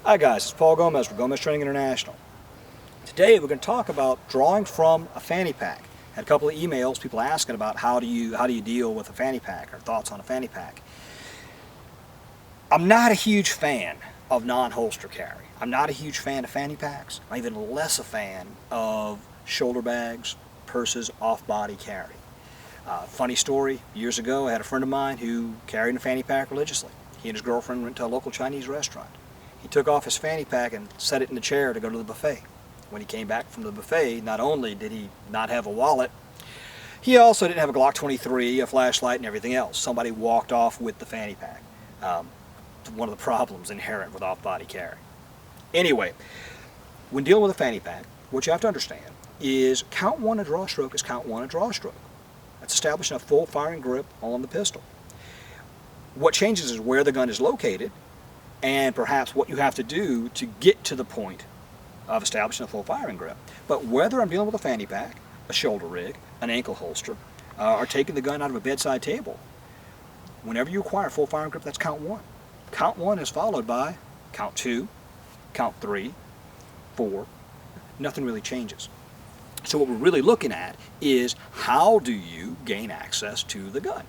Hi guys, it's Paul Gomez from Gomez Training International. Today we're going to talk about drawing from a fanny pack. Had a couple of emails, people asking about how do you deal with a fanny pack or thoughts on a fanny pack. I'm not a huge fan of non-holster carry. I'm not a huge fan of fanny packs. I'm even less a fan of shoulder bags, purses, off-body carry. Funny story, years ago I had a friend of mine who carried a fanny pack religiously. He and his girlfriend went to a local Chinese restaurant. He took off his fanny pack and set it in the chair to go to the buffet. When he came back from the buffet, not only did he not have a wallet, he also didn't have a Glock 23, a flashlight, and everything else. Somebody walked off with the fanny pack. One of the problems inherent with off-body carry. Anyway, when dealing with a fanny pack, what you have to understand is count one a draw stroke is count one a draw stroke. That's establishing a full firing grip on the pistol. What changes is where the gun is located and perhaps what you have to do to get to the point of establishing a full firing grip. But whether I'm dealing with a fanny pack, a shoulder rig, an ankle holster, or taking the gun out of a bedside table, whenever you acquire full firing grip, that's count one. Count one is followed by count two, count three, four. Nothing really changes. So what we're really looking at is how do you gain access to the gun?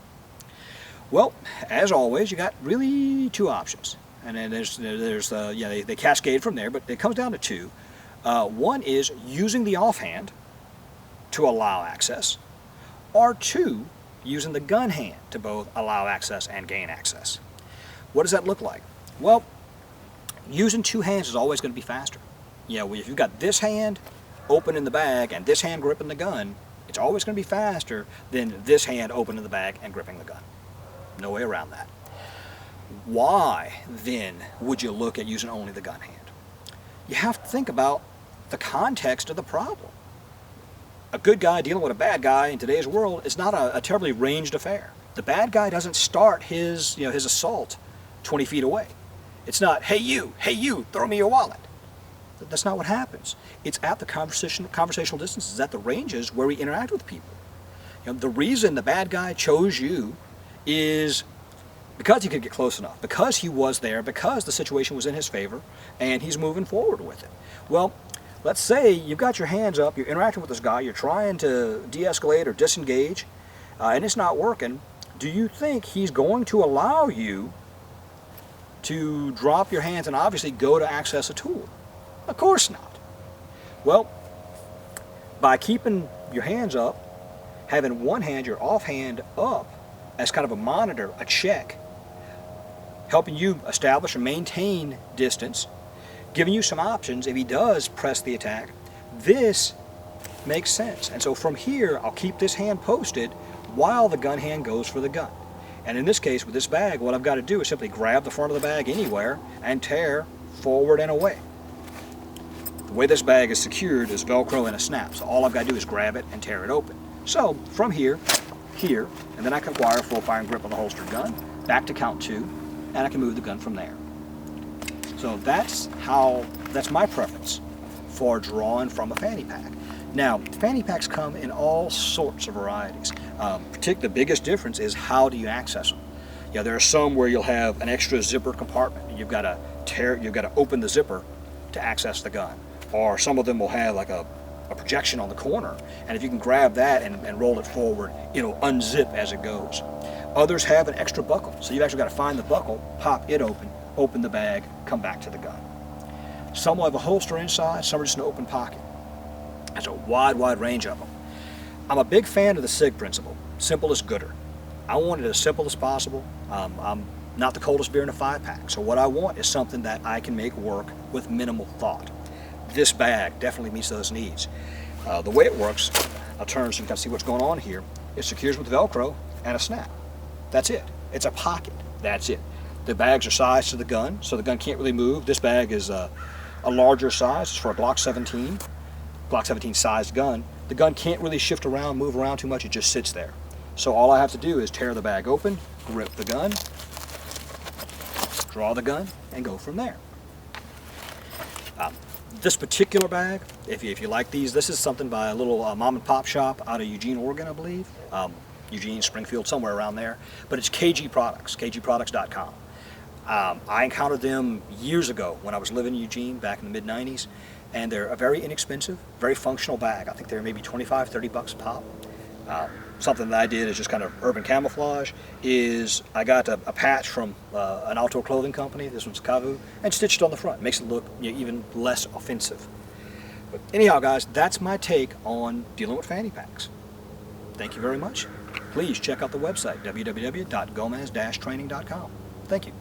Well, as always, you got really two options. And then they cascade from there, but it comes down to two. One is using the offhand to allow access, or two, using the gun hand to both allow access and gain access. What does that look like? Well, using two hands is always going to be faster. If you've got this hand open in the bag and this hand gripping the gun, it's always going to be faster than this hand open in the bag and gripping the gun. No way around that. Why, then, would you look at using only the gun hand? You have to think about the context of the problem. A good guy dealing with a bad guy in today's world is not a terribly ranged affair. The bad guy doesn't start his assault 20 feet away. It's not, hey you, throw me your wallet. That's not what happens. It's at the conversational distances, at the ranges where we interact with people. The reason the bad guy chose you is because he could get close enough, because he was there, because the situation was in his favor, and he's moving forward with it. Well, let's say you've got your hands up, you're interacting with this guy, you're trying to de-escalate or disengage, and it's not working. Do you think he's going to allow you to drop your hands and obviously go to access a tool? Of course not. Well, by keeping your hands up, having one hand, your offhand up, as kind of a monitor, a check, helping you establish and maintain distance, giving you some options if he does press the attack, this makes sense. And so from here, I'll keep this hand posted while the gun hand goes for the gun. And in this case, with this bag, what I've got to do is simply grab the front of the bag anywhere and tear forward and away. The way this bag is secured is Velcro and a snap, so all I've got to do is grab it and tear it open. So from here, and then I can acquire a full firing grip on the holstered gun, back to count two, and I can move the gun from there. So that's my preference for drawing from a fanny pack. Now, fanny packs come in all sorts of varieties. The biggest difference is how do you access them. There are some where you'll have an extra zipper compartment, and you've got to open the zipper to access the gun. Or some of them will have like a projection on the corner, and if you can grab that and roll it forward, it'll unzip as it goes. Others have an extra buckle, so you've actually got to find the buckle, pop it open the bag, come back to the gun. Some will have a holster inside, some are just an open pocket. There's a wide range of them. I'm a big fan of the SIG principle. Simple is gooder. I want it as simple as possible. I'm not the coldest beer in a 5-pack, so what I want is something that I can make work with minimal thought. This bag definitely meets those needs. The way it works, I'll turn so you can see what's going on here. It secures with Velcro and a snap. That's it. It's a pocket. That's it. The bags are sized to the gun, so the gun can't really move. This bag is a larger size. It's for a Glock 17 sized gun. The gun can't really shift around, move around too much. It just sits there. So all I have to do is tear the bag open, grip the gun, draw the gun, and go from there. This particular bag, if you like these, this is something by a little mom and pop shop out of Eugene, Oregon, I believe. Eugene, Springfield, somewhere around there. But it's KG Products, kgproducts.com. I encountered them years ago when I was living in Eugene back in the mid-90s, and they're a very inexpensive, very functional bag. I think they're maybe 25, 30 bucks a pop. Something that I did is just kind of urban camouflage, is I got a patch from an outdoor clothing company, this one's Kavu, and stitched it on the front. Makes it look, you know, even less offensive. But anyhow, guys, that's my take on dealing with fanny packs. Thank you very much. Please check out the website, www.gomez-training.com. Thank you.